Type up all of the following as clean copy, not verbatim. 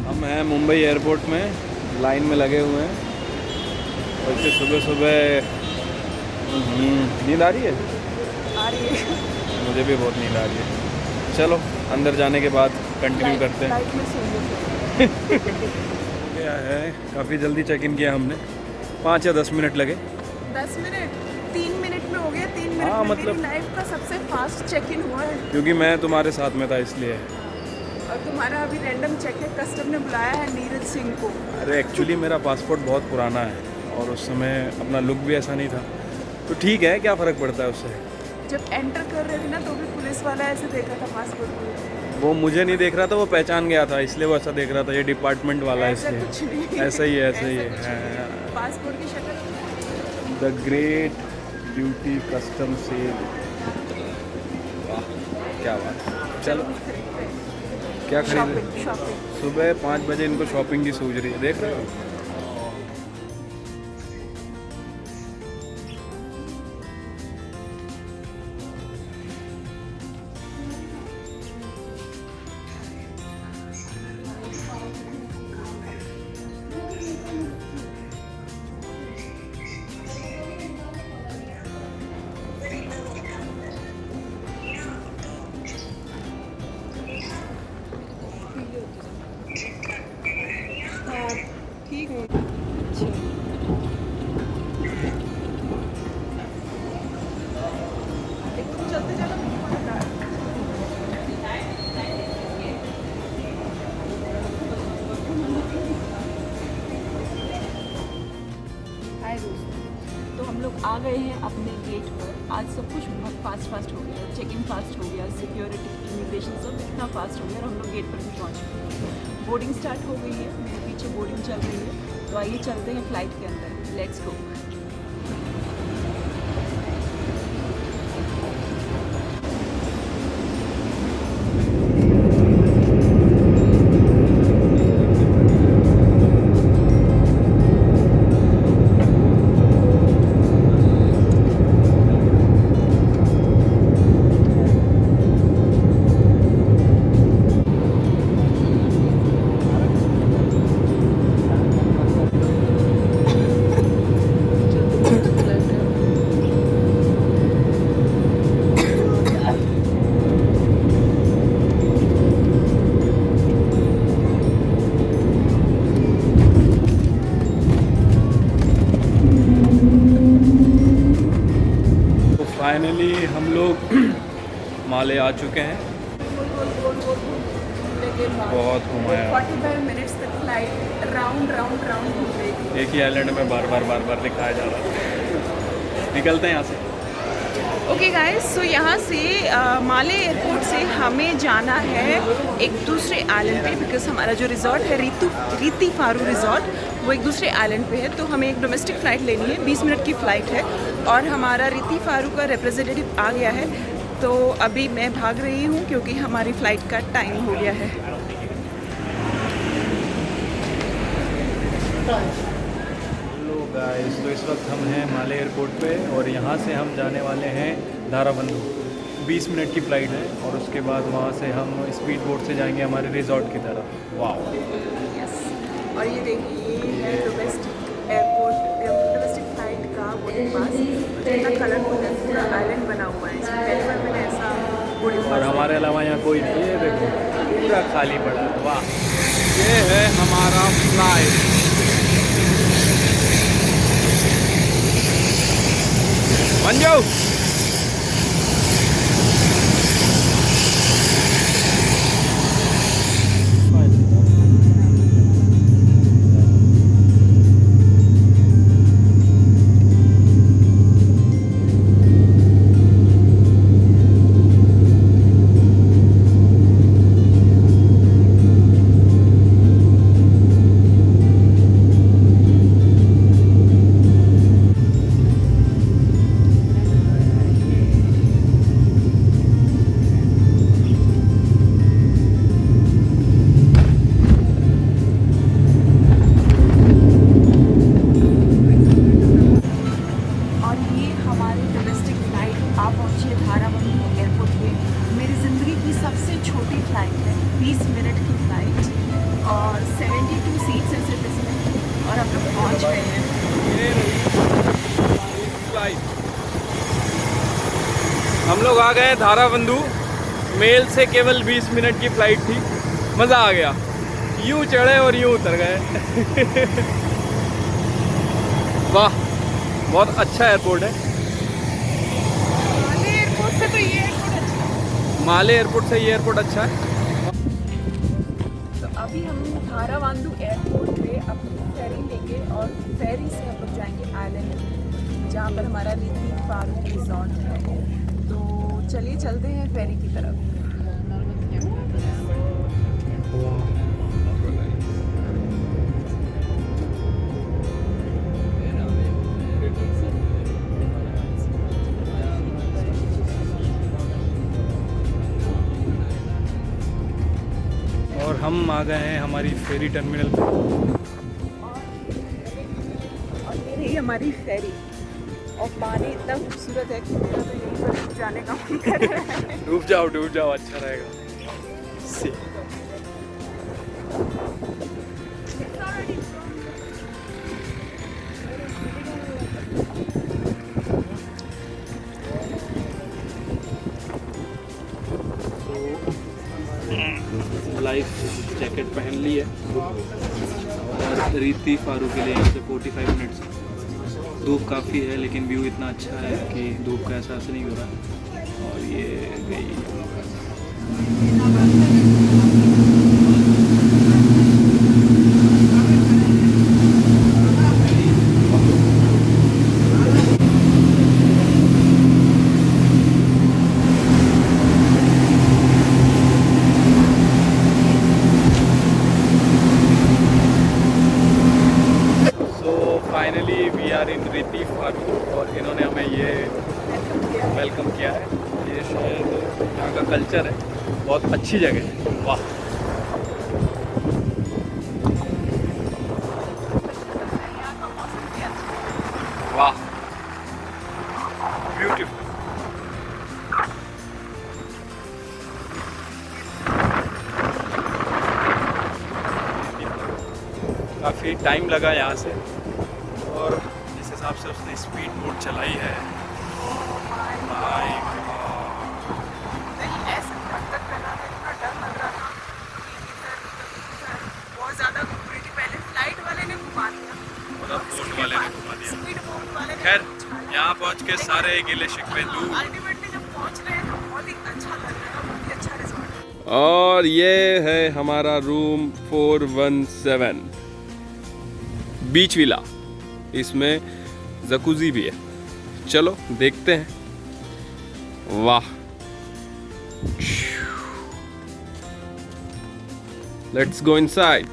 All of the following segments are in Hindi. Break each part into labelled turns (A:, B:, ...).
A: हम हैं मुंबई एयरपोर्ट में, लाइन में लगे हुए हैं। और फिर सुबह सुबह नींद आ रही है। मुझे भी बहुत नींद आ रही है। चलो अंदर जाने के बाद कंटिन्यू करते हैं। क्या है, काफ़ी जल्दी चेक इन किया हमने, 5 या 10 मिनट लगे।
B: 10 मिनट 3 मिनट में हो गया। 3 मिनट
A: हाँ,
B: में
A: मतलब
B: मेरी लाइफ का सबसे फास्ट चेक इन हुआ है।
A: क्योंकि मैं तुम्हारे साथ में था इसलिए।
B: और तुम्हारा अभी रैंडम चेक है, कस्टम ने बुलाया है नीरज सिंह को।
A: अरे एक्चुअली मेरा पासपोर्ट बहुत पुराना है और उस समय अपना लुक भी ऐसा नहीं था, तो ठीक है, क्या फ़र्क पड़ता है उससे।
B: जब एंटर कर रहे थे ना तो भी पुलिस वाला ऐसे देखा था पासपोर्ट को।
A: वो मुझे नहीं देख रहा था, वो पहचान गया था, इसलिए वो ऐसा देख रहा था, ये डिपार्टमेंट वाला है
B: ऐसा
A: इसलिए।
B: कुछ नहीं,
A: ऐसा ही है, ऐसा ही है।
B: पासपोर्ट की शक्ल।
A: द ग्रेट ड्यूटी कस्टम से। वाह क्या बात है। चलो क्या खरीदे।
B: शॉपिंग।
A: सुबह 5 बजे इनको शॉपिंग की सूझ रही है, देख रहे हो।
B: ठीक है। चलते जाना। हाय दोस्तों, तो हम लोग आ गए हैं अपने गेट पर। आज सब कुछ बहुत फास्ट हो गया, चेक इन फास्ट हो गया, सिक्योरिटी इमिग्रेशन सब इतना फास्ट हो गया और हम लोग गेट पर भी पहुँच गए। बोर्डिंग स्टार्ट हो गई है, मेरे पीछे बोर्डिंग चल रही है। तो आइए चलते हैं फ्लाइट के अंदर, लेट्स गो।
A: फाइनली हम लोग माले आ चुके हैं। बहुत घुमाया।
B: 45 मिनट्स तक फ्लाइट राउंड घूम रही।
A: एक ही आइलैंड में बार बार दिखाया जा रहा था। निकलते हैं यहाँ से।
B: ओके गाइस, सो यहाँ से माले एयरपोर्ट से हमें जाना है एक दूसरे आइलैंड पे, बिकॉज हमारा जो रिजॉर्ट है रीति फारू रिजॉर्ट, वो एक दूसरे आइलैंड पे है। तो हमें एक डोमेस्टिक फ़्लाइट लेनी है, 20 मिनट की फ़्लाइट है और हमारा रीति फारू का रिप्रेजेंटेटिव आ गया है। तो अभी मैं भाग रही हूँ क्योंकि हमारी फ़्लाइट का टाइम हो गया है।
A: हेलो गाइस, तो इस वक्त हम हैं माले एयरपोर्ट पे और यहाँ से हम जाने वाले हैं धाराबंदू। 20 मिनट की फ़्लाइट है और उसके बाद वहाँ से हम स्पीड बोट से जाएंगे हमारे रिजॉर्ट की तरफ। वाह।
B: यस, और ये देखिए, ये है डोमेस्टिक एयरपोर्ट, डोमेस्टिक फ़्लाइट का बोर्डिंग पास। कितना कलरफुल है, पूरा आइलैंड बना हुआ है। इसमें पहली बार मैंने ऐसा बोर्डिंग पास।
A: और हमारे अलावा यहाँ कोई नहीं है, देखो पूरा खाली पड़ा है। वाह, ये है हमारा फ्लाइट। बन जाओ।
B: फ्लाइट है, 20 मिनट की फ्लाइट और 72 सीट्स हैं सिर्फ इसमें और हम लोग पहुँच गए हैं।
A: हम लोग आ गए धाराबंदू। मेल से केवल 20 मिनट की फ़्लाइट थी, मज़ा आ गया। यूं चढ़े और यूं उतर गए। वाह, बहुत अच्छा एयरपोर्ट है।
B: माले एयरपोर्ट से तो ये एयरपोर्ट अच्छा है।
A: माले एयरपोर्ट से ये एयरपोर्ट अच्छा है।
B: तो अभी हम धारावांदू एयरपोर्ट पे अपनी फेरी लेके और फेरी से हम लोग जाएंगे आइलैंड जहाँ पर हमारा रीति फारूक रिजॉर्ट है। तो चलिए चलते हैं फेरी की तरफ।
A: और हम आ गए हैं हमारी फेरी टर्मिनल पे।
B: और ये रही हमारी फेरी और पानी इतना खूबसूरत है कि मेरा तो यहीं पर डूब जाने का मन कर रहा है।
A: डूब जाओ, अच्छा रहेगा। सी लाइफ जैकेट पहन ली है और रीति फारूक के लिए यहाँ से 45 मिनट्स। धूप काफ़ी है लेकिन व्यू इतना अच्छा है कि धूप का एहसास नहीं हो रहा। और ये गई फाइनली वी आर इन रीति फारूक और इन्होंने हमें ये वेलकम किया है। ये शायद यहाँ का कल्चर है, बहुत अच्छी जगह है। वाह, वाह, ब्यूटीफुल। काफ़ी टाइम लगा यहाँ से और जिस हिसाब से उसने स्पीड बोट चलाई है,
B: बहुत ज़्यादा घूम रही थी। पहले फ्लाइट वाले ने घुमा दिया,
A: बोट वाले ने घुमा दिया।
B: स्पीड बोट वाले ने।
A: खैर, यहाँ पहुँच के सारे गिले शिकवे दूर।
B: अल्टीमेटली जब पहुँच रहे हैं तो बहुत ही अच्छा लग रहा है, बहुत ही अच्छा रिजॉर्ट।
A: और ये है हमारा रूम 417 बीच विला। इसमें जकूजी भी है, चलो देखते हैं। वाह, लेट्स गो इनसाइड।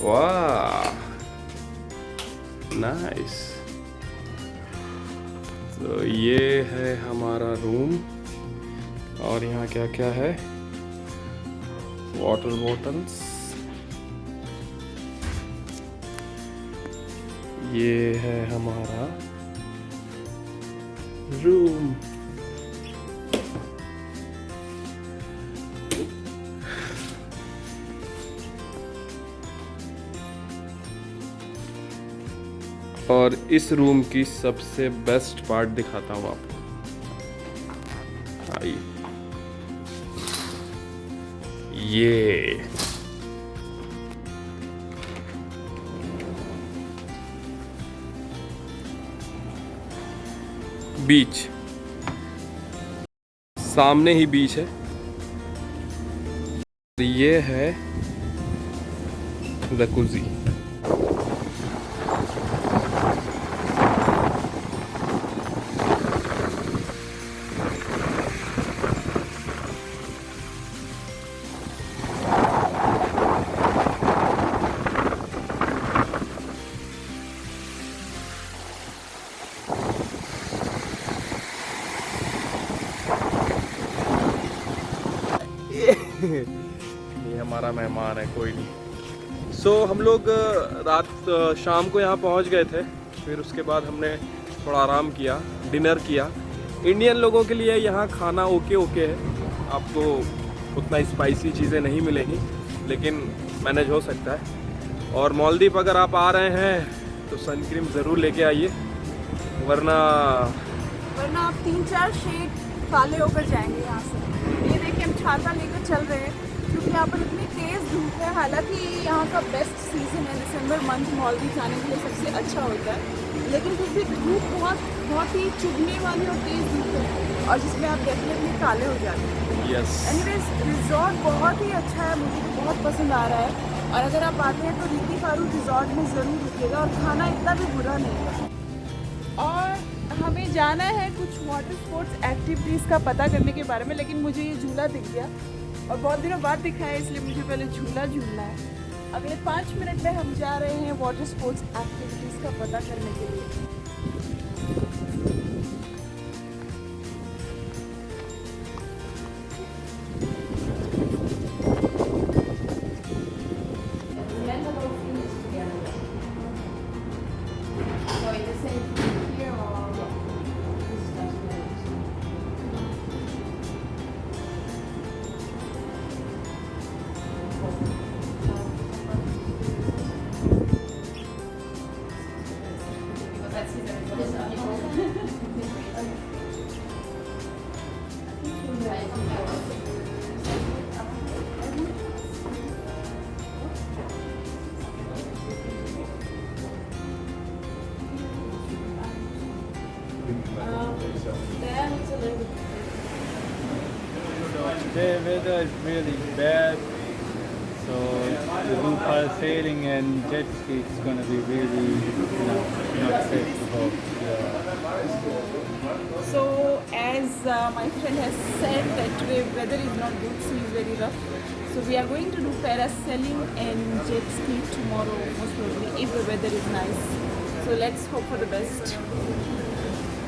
A: वाह, नाइस। तो ये है हमारा रूम और यहाँ क्या क्या है, वाटर बॉटल्स। ये है हमारा रूम। और इस रूम की सबसे बेस्ट पार्ट दिखाता हूँ आपको, आइए। ये बीच, सामने ही बीच है। ये है जकूजी। ये हमारा मेहमान है, कोई नहीं।
C: सो हम लोग रात शाम को यहाँ पहुँच गए थे। फिर उसके बाद हमने थोड़ा आराम किया, डिनर किया। इंडियन लोगों के लिए यहाँ खाना ओके ओके है, आपको उतना स्पाइसी चीज़ें नहीं मिलेंगी, लेकिन मैनेज हो सकता है। और मालदीव अगर आप आ रहे हैं तो सन क्रीम ज़रूर लेके आइए, वरना
B: आप 3-4 शेड काले होकर जाएंगे यहाँ से। ये देखिए हम छाता लेकर चल रहे हैं क्योंकि यहाँ पर इतनी तेज़ धूप है। हालांकि यहाँ का बेस्ट सीज़न है दिसंबर मंथ, मालदीव जाने के लिए सबसे अच्छा होता है, लेकिन फिर भी धूप बहुत ही चुभने वाली और तेज़ धूप है, और जिसमें आप डेफिनेटली काले हो जाते हैं।
C: यस।
B: एनीवेज रिजॉर्ट बहुत ही अच्छा है, मुझे तो बहुत पसंद आ रहा है। और अगर आप आते हैं तो रीति फारू रिजॉर्ट में ज़रूर रुकिएगा, और खाना इतना भी बुरा नहीं है। और हमें जाना है कुछ वाटर स्पोर्ट्स एक्टिविटीज़ का पता करने के बारे में, लेकिन मुझे ये झूला दिख गया और बहुत दिनों बाद दिखा है, इसलिए मुझे पहले झूला झूलना है। अगले 5 मिनट में हम जा रहे हैं वाटर स्पोर्ट्स एक्टिविटीज़ का पता करने के लिए।
D: The weather is really bad, so to do parasailing and jet ski is going to be really, not safe to go.
B: So as my friend has said that today weather is not good, sea is very rough. So we are going to do parasailing and jet ski tomorrow, most probably, if the weather is nice. So let's hope for the best.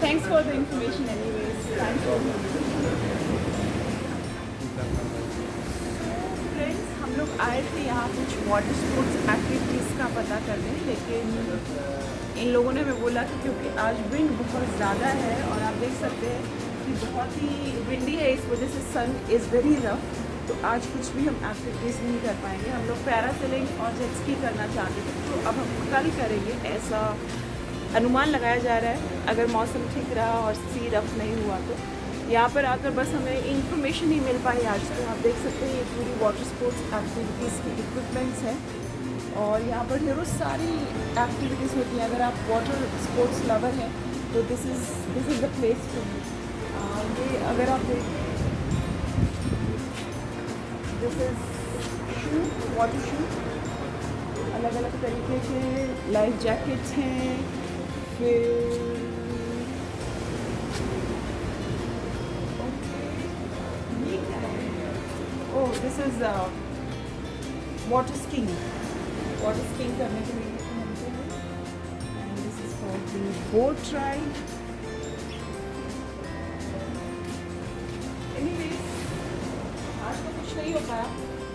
B: Thanks for the information anyways. Thanks for friends, हम लोग आए थे यहाँ कुछ वाटर स्पोर्ट्स एक्टिविटीज़ का पता करने, लेकिन इन लोगों ने हमें बोला कि क्योंकि आज विंड बहुत ज़्यादा है और आप देख सकते हैं कि बहुत ही विंडी है, इस वजह से सन इज़ वेरी रफ, तो आज कुछ भी हम एक्टिविटीज़ नहीं कर पाएंगे। हम लोग पैरासेलिंग और जेट स्की करना चाहते थे, तो अब हम कल करेंगे, ऐसा अनुमान लगाया जा रहा है, अगर मौसम ठीक रहा और सी रफ नहीं हुआ तो। यहाँ पर आकर बस हमें इंफॉर्मेशन ही मिल पाई आज, तो आप देख सकते हैं ये पूरी वाटर स्पोर्ट्स एक्टिविटीज़ की इक्विपमेंट्स हैं, और यहाँ पर ढेरों सारी एक्टिविटीज़ होती हैं। अगर आप वाटर स्पोर्ट्स लवर हैं तो this is the place to. ये अगर आप this is shoe, water shoe, अलग अलग तरीके के लाइफ जैकेट्स हैं, फिर oh this is water skiing करने के लिए मिलते हैं, and this is for the boat ride. Anyways आज तो कुछ नहीं हो पाया,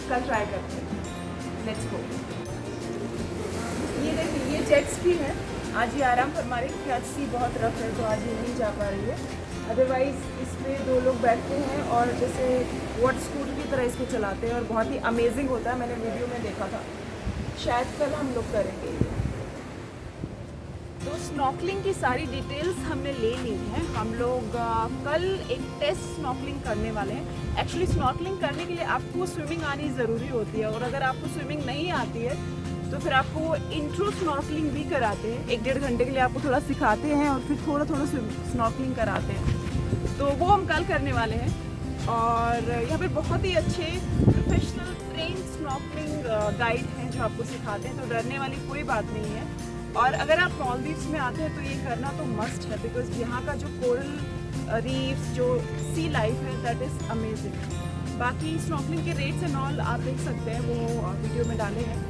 B: कल ट्राई करते हैं। Let's go. ये देखिए ये जेट स्की है, आज ये आराम फरमा रही क्योंकि आज सी बहुत रफ है, तो आज ये नहीं जा पा रही है। अदरवाइज़ इसमें 2 लोग बैठते हैं और जैसे वाटर स्कूटर की तरह इसको चलाते हैं, और बहुत ही अमेजिंग होता है, मैंने वीडियो में देखा था। शायद कल हम लोग करेंगे। तो स्नॉर्कलिंग की सारी डिटेल्स हमने ले ली हैं। हम लोग कल एक टेस्ट स्नॉर्कलिंग करने वाले हैं। एक्चुअली स्नॉर्कलिंग करने के लिए आपको स्विमिंग आनी ज़रूरी होती है, और अगर आपको स्विमिंग नहीं आती है तो फिर आपको वो इंट्रो स्नॉर्कलिंग भी कराते हैं। 1-1.5 घंटे के लिए आपको थोड़ा सिखाते हैं और फिर थोड़ा स्नॉर्कलिंग कराते हैं, तो वो हम कल करने वाले हैं। और यहाँ पे बहुत ही अच्छे प्रोफेशनल ट्रेन स्नॉर्कलिंग गाइड हैं जो आपको सिखाते हैं, तो डरने वाली कोई बात नहीं है। और अगर आप मालदीव्स में आते हैं तो ये करना तो मस्ट है, बिकॉज यहाँ का जो कोरल रीफ्स, जो सी लाइफ है, दैट इज़ अमेजिंग। बाकी स्नॉर्कलिंग के रेट्स एंड ऑल आप देख सकते हैं, वो वीडियो में डाले हैं,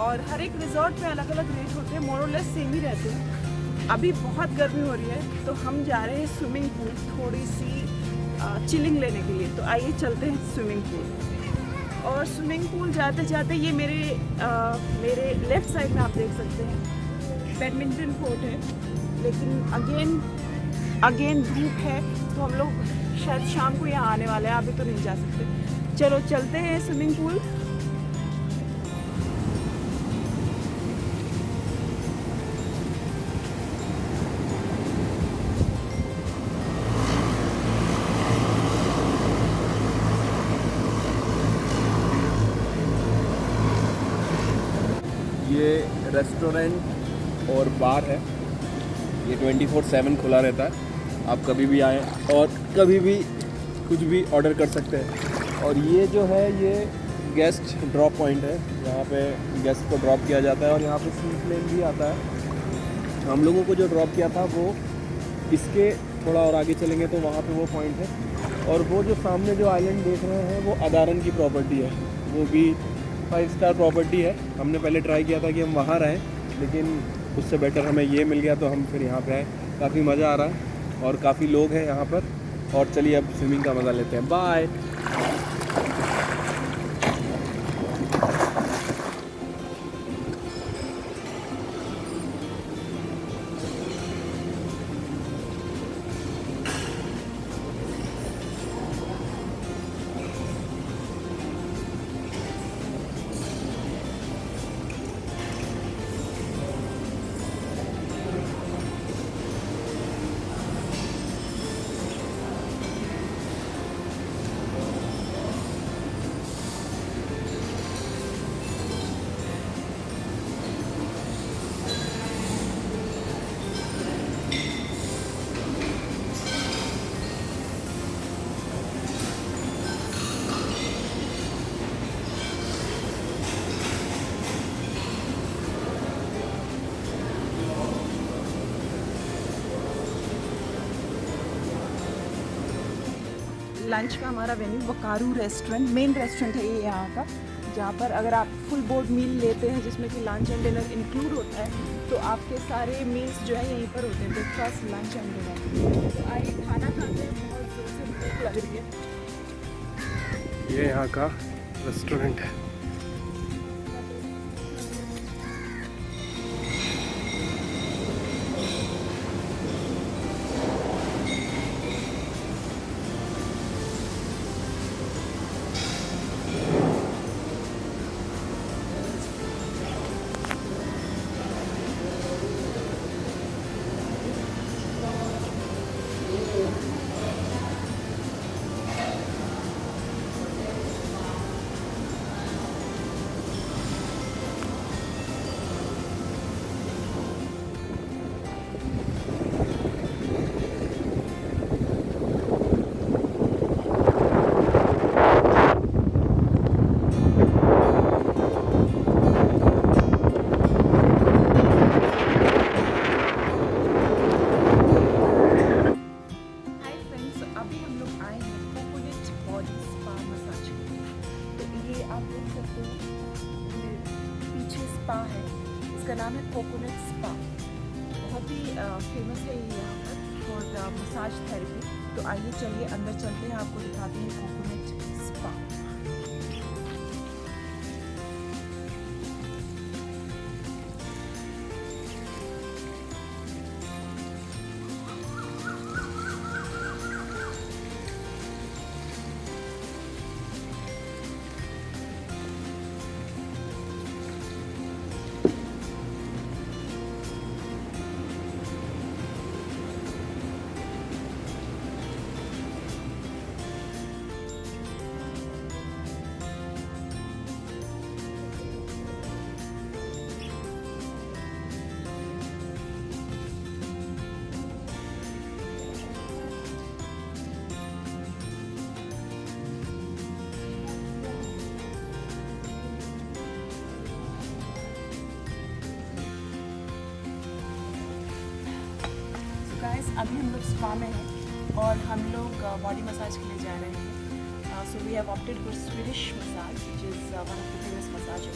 B: और हर एक रिजॉर्ट में अलग अलग रेट होते हैं, मोरलेस सेम ही रहते हैं। अभी बहुत गर्मी हो रही है, तो हम जा रहे हैं स्विमिंग पूल थोड़ी सी चिलिंग लेने के लिए, तो आइए चलते हैं स्विमिंग पूल। और स्विमिंग पूल जाते जाते ये मेरे लेफ्ट साइड में आप देख सकते हैं बैडमिंटन कोर्ट है, लेकिन अगेन धूप है तो हम लोग शायद शाम को यहाँ आने वाले हैं, अभी तो नहीं जा सकते। चलो चलते हैं स्विमिंग पूल।
C: ये रेस्टोरेंट और बार है, ये 24/7 खुला रहता है। आप कभी भी आएँ और कभी भी कुछ भी ऑर्डर कर सकते हैं। और ये जो है ये गेस्ट ड्रॉप पॉइंट है, यहाँ पे गेस्ट को ड्रॉप किया जाता है और यहाँ पे सी प्लेन भी आता है। हम लोगों को जो ड्रॉप किया था वो इसके थोड़ा और आगे चलेंगे तो वहाँ पे वो पॉइंट है। और वो जो सामने जो आइलैंड देख रहे हैं वो अदारन की प्रॉपर्टी है, वो भी 5 स्टार प्रॉपर्टी है। हमने पहले ट्राई किया था कि हम वहाँ रहें, लेकिन उससे बेटर हमें ये मिल गया तो हम फिर यहाँ पे आए। काफ़ी मज़ा आ रहा है और काफ़ी लोग हैं यहाँ पर। और चलिए अब स्विमिंग का मज़ा लेते हैं। बाय।
B: लंच का हमारा वेन्यू वकारू रेस्टोरेंट, मेन रेस्टोरेंट है ये यहाँ का, जहाँ पर अगर आप फुल बोर्ड मील लेते हैं जिसमें कि लंच एंड डिनर इंक्लूड होता है तो आपके सारे मील्स जो है यहीं पर होते हैं, ब्रेकफास्ट लंच एंड डिनर। तो आइए खाना खाते हैं, बहुत जोर से भूख लग रही है।
C: ये यहाँ का रेस्टोरेंट है।
B: स्पा है, इसका नाम है कोकोनट स्पा। बहुत ही फेमस है ये यहाँ पर फॉर मसाज थेरेपी। तो आइए चलिए अंदर चलते हैं, आपको दिखाते हैं कोकोनट स्पा। गाइस अभी हम लोग स्पा में हैं और हम लोग बॉडी मसाज के लिए जा रहे हैं। So we have opted for Swedish massage which is one of the famous massage.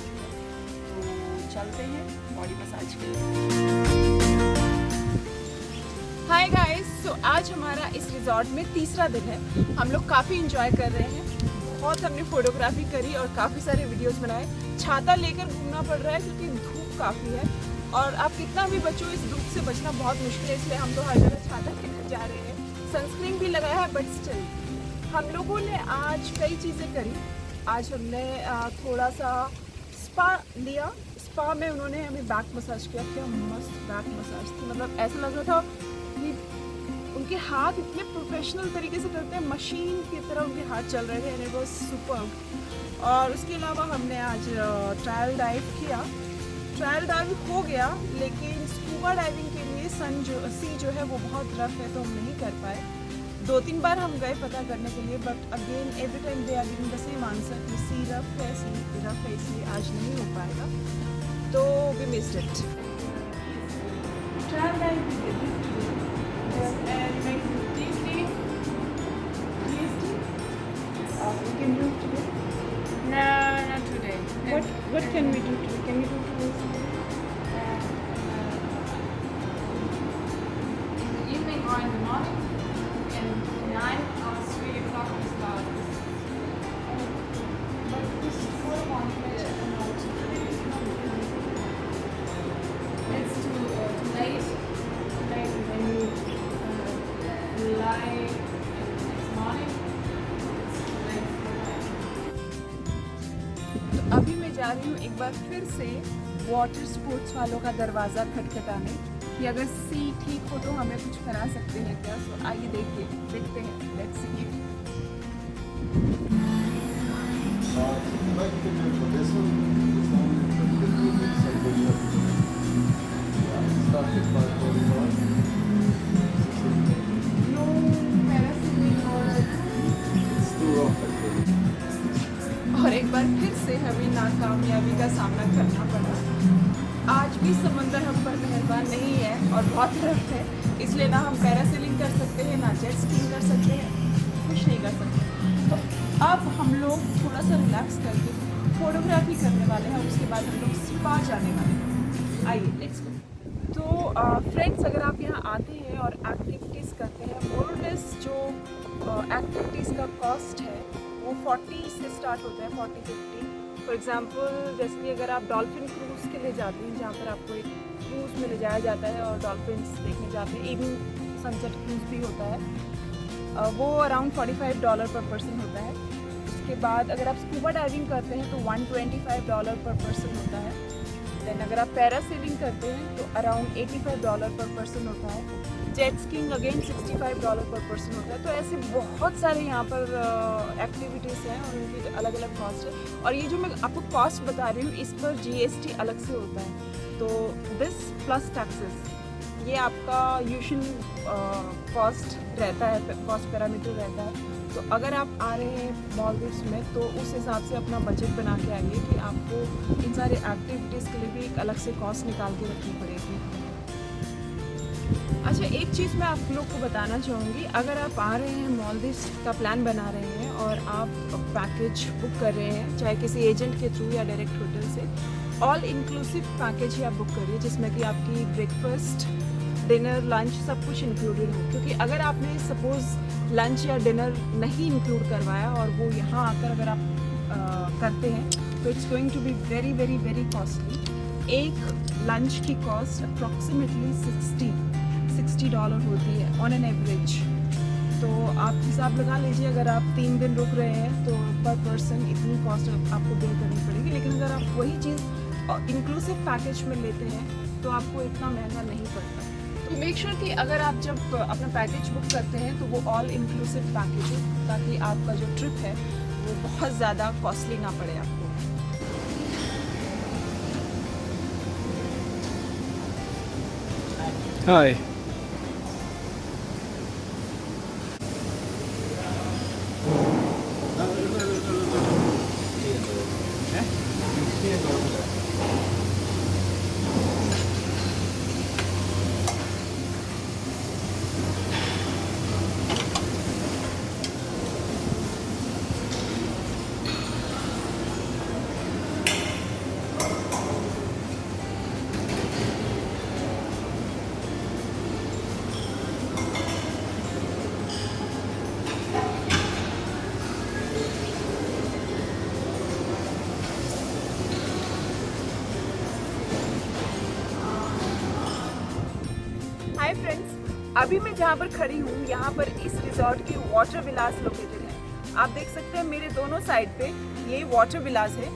B: तो चलते हैं बॉडी मसाज के लिए। हाय गाइस, सो आज हमारा इस रिजॉर्ट में तीसरा दिन है। हम लोग काफ़ी इंजॉय कर रहे हैं बहुत हमने फोटोग्राफी करी और काफ़ी सारे वीडियोस बनाए। छाता लेकर घूमना पड़ रहा है क्योंकि धूप काफ़ी है और आप कितना भी बचो इस धूप से बचना बहुत मुश्किल है, इसलिए हम तो हर जगह छाता लेकर जा रहे हैं। सनस्क्रीन भी लगाया है बट स्टिल हम लोगों ने आज कई चीज़ें करी। आज हमने थोड़ा सा स्पा लिया। स्पा में उन्होंने हमें बैक मसाज किया। क्या मस्त बैक मसाज थी, मतलब ऐसा लग रहा था कि उनके हाथ इतने प्रोफेशनल तरीके से करते हैं, मशीन की तरह उनके हाथ चल रहे थे एंड इट वाज सुपर्ब। और उसके अलावा हमने आज ट्रायल डाइव किया। ट्रायल डाइव हो गया लेकिन स्कूबा डाइविंग के लिए सी जो है वो बहुत रफ है तो हम नहीं कर पाए। 2-3 बार हम गए पता करने के लिए but again every time they are giving the same answer कि सी रफ है, इसलिए आज नहीं हो पाएगा, तो we missed it. Trial dive and make TSD. We can do it today.
E: No, not today.
B: What can we do today? Can we do today?
E: In the evening or in the morning, and 9 or 3 o'clock we start. But this is for morning. It's too late. Too late when you lie next morning. It's too late for that.
B: तो अभी मैं जा रही हूँ एक बार फिर से वाटर स्पोर्ट्स वालों का दरवाज़ा खटखटाने कि अगर सी ठीक हो तो हमें कुछ करा सकते हैं क्या। सो आइए देखते हैं, let's see.
E: No parasailing or
B: और एक बार फिर से हमें नाकामयाबी का सामना करना पड़ा। आज भी समंदर हम पर मेहरबान नहीं है और बहुत रफ है, इसलिए ना हम पैरासेलिंग कर सकते हैं ना जेट स्कीइंग कर सकते हैं, कुछ नहीं कर सकते। तो अब हम लोग थोड़ा सा रिलैक्स करके फोटोग्राफी करने वाले हैं, उसके बाद हम लोग स्पा जाने वाले हैं। आइए लेट्स गो। तो फ्रेंड्स, अगर आप यहाँ आते हैं और एक्टिविटीज़ करते हैं, मोरलेस जो एक्टिविटीज़ का कॉस्ट है वो 40 से स्टार्ट होता है, 40-50। फॉर एग्ज़ाम्पल जैसे कि अगर आप डॉल्फिन क्रूज़ के लिए जाते हैं जहाँ पर आपको एक क्रूज़ में ले जाया जाता है और डॉल्फिन्स देखने जाते हैं, इवनिंग सनसेट क्रूज़ भी होता है, वो अराउंड $45 पर पर्सन होता है। उसके बाद अगर आप स्कूबा डाइविंग करते हैं तो $125 पर पर्सन होता है। देन अगर आप पैरासेलिंग करते हैं तो अराउंड $85 पर पर्सन होता है। जेट स्कीइंग अगेन $65 पर पर्सन होता है। तो ऐसे बहुत सारे यहाँ पर एक्टिविटीज़ हैं और उनकी अलग अलग कॉस्ट है। और ये जो मैं आपको कॉस्ट बता रही हूँ इस पर GST अलग से होता है। तो दिस प्लस टैक्सेस ये आपका यूजुअल कॉस्ट रहता है, कॉस्ट पैरामीटर रहता है। तो अगर आप आ रहे हैं मॉलदीव्स में तो उस हिसाब से अपना बजट बना के आइए कि आपको इन सारे एक्टिविटीज़ के लिए भी एक अलग से कॉस्ट निकाल के रखनी पड़ेगी। अच्छा, एक चीज़ मैं आप लोग को बताना चाहूँगी, अगर आप आ रहे हैं मॉलदीव्स का प्लान बना रहे हैं और आप पैकेज बुक कर रहे हैं चाहे किसी एजेंट के थ्रू या डायरेक्ट होटल से, ऑल इंक्लूसिव पैकेज ही आप बुक करिए जिसमें कि आपकी ब्रेकफास्ट, डिनर, लंच सब कुछ इंक्लूडेड हो। क्योंकि अगर आपने सपोज़ लंच या डिनर नहीं इंक्लूड करवाया और वो यहाँ आकर अगर आप करते हैं तो it's going to be very very very costly. एक लंच की कॉस्ट अप्रॉक्सीमेटली $60 होती है ऑन एन एवरेज। तो आप हिसाब लगा लीजिए, अगर आप 3 दिन रुक रहे हैं तो पर पर्सन इतनी कॉस्ट आपको पे करनी पड़ेगी। लेकिन अगर आप वही चीज़ इंक्लूसिव पैकेज में लेते हैं तो आपको इतना महंगा नहीं पड़ता। तो मेक श्योर कि अगर आप जब अपना पैकेज बुक करते हैं तो वो ऑल इंक्लूसिव पैकेज हो, ताकि आपका जो ट्रिप है वो बहुत ज़्यादा कॉस्टली ना पड़े आपको।
C: हाय।
B: हाय फ्रेंड्स, अभी मैं जहाँ पर खड़ी हूँ यहाँ पर इस रिजॉर्ट की वाटर विलास लोकेटेड है। आप देख सकते हैं मेरे दोनों साइड पे ये वाटर विलास है।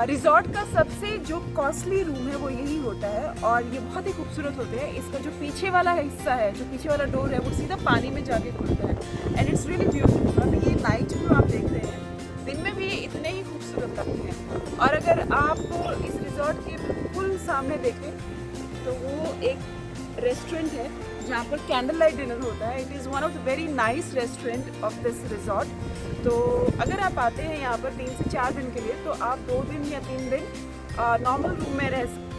B: रिजॉर्ट का सबसे जो कॉस्टली रूम है वो यही होता है और ये बहुत ही खूबसूरत होते हैं। इसका जो पीछे वाला हिस्सा है, जो पीछे वाला डोर है वो सीधा पानी में जाके खुलता है एंड इट्स रियली ब्यूटीफुल। और ये नाइट व्यू आप देख रहे हैं, दिन में भी ये इतने ही खूबसूरत लगते हैं। और अगर आप इस रिजॉर्ट के बिल्कुल सामने देखें तो वो एक रेस्टोरेंट है जहाँ पर कैंडल लाइट डिनर होता है। It is one of the very nice restaurant of this resort. तो अगर आप आते हैं यहाँ पर 3 से 4 दिन के लिए तो आप 2 दिन या 3 दिन नॉर्मल रूम में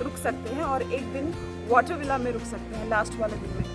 B: रुक सकते हैं और 1 दिन वाटर विला में रुक सकते हैं लास्ट वाले दिन में।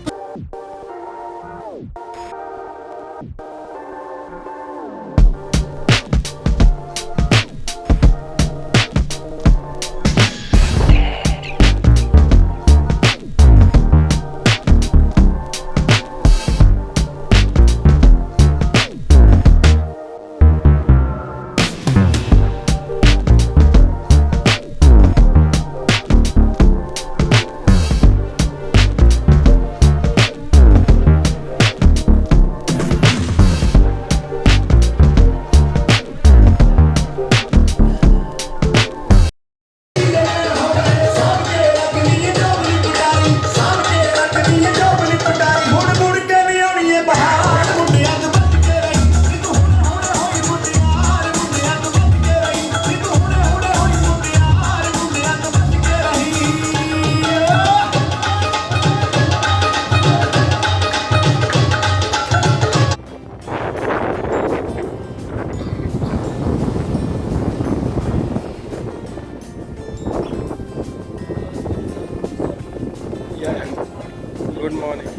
C: Good morning.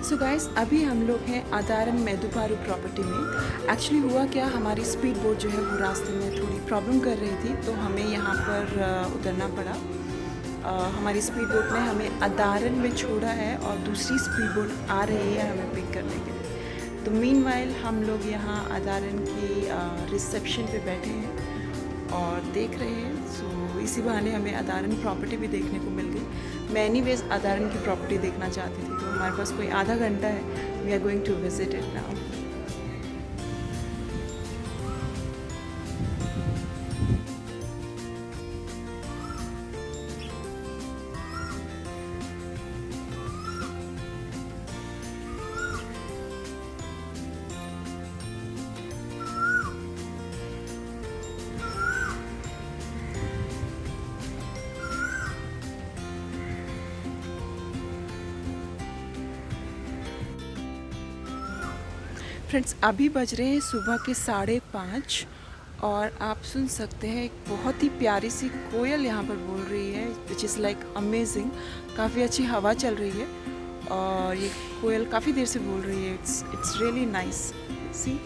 B: सो गाइस, अभी हम लोग हैं अदारन मेदुपारू प्रॉपर्टी में। एक्चुअली हुआ क्या, हमारी स्पीड बोट जो है वो रास्ते में थोड़ी प्रॉब्लम कर रही थी तो हमें यहाँ पर उतरना पड़ा। हमारी स्पीड बोट ने हमें अदारन में छोड़ा है और दूसरी स्पीड बोट आ रही है हमें पिक करने के लिए। तो मीनवाइल हम लोग यहाँ अदारन की रिसेप्शन पे बैठे हैं और देख रहे हैं। सो इसी बहाने हमें अदारन प्रॉपर्टी भी देखने को मिल गई। मैं एनीवेज अदारन की प्रॉपर्टी देखना चाहती थी, तो हमारे पास कोई आधा घंटा है। We are going to visit it now. Friends, अभी बज रहे हैं सुबह के 5:30 और आप सुन सकते हैं एक बहुत ही प्यारी सी कोयल यहाँ पर बोल रही है, विच इज़ लाइक अमेजिंग। काफ़ी अच्छी हवा चल रही है और ये कोयल काफ़ी देर से बोल रही है। It's really nice. See,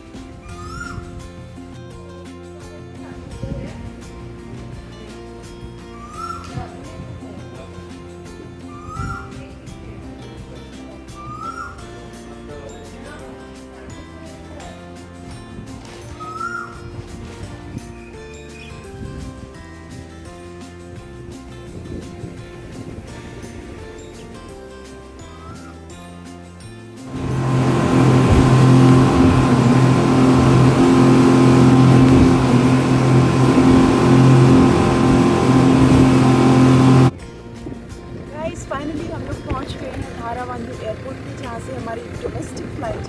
B: finally हम लोग पहुँच गए हैं धारावांदू एयरपोर्ट पे, जहाँ से हमारी डोमेस्टिक फ्लाइट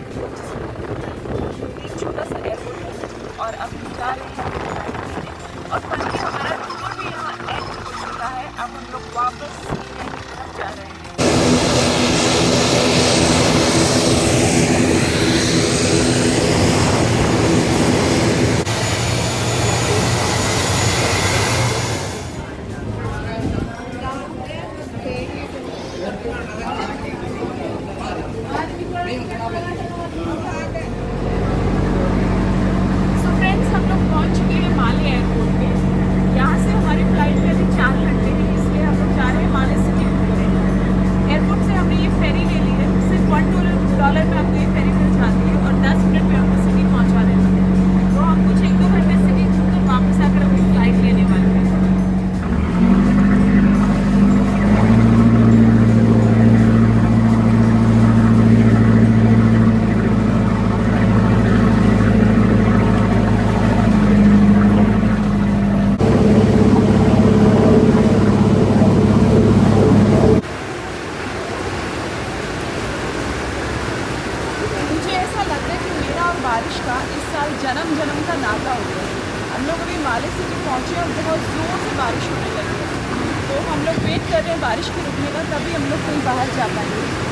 B: एक छोटा सा एयरपोर्ट है और अब हम जा रहे हैं। और फाइनली हमारा टूर भी यहाँ एंड हो चुका है। अब हम लोग वापस इंडिया की तरफ जा रहे हैं। So friends, हम लोग पहुँच चुके जन्म जन्म का नाता हो गया। हम लोग अभी माले सिटी पहुँचे और बहुत ज़ोर से बारिश होने लगी है, तो हम लोग वेट कर रहे हैं बारिश के रुकने का, तभी हम लोग कहीं बाहर जा पाएंगे।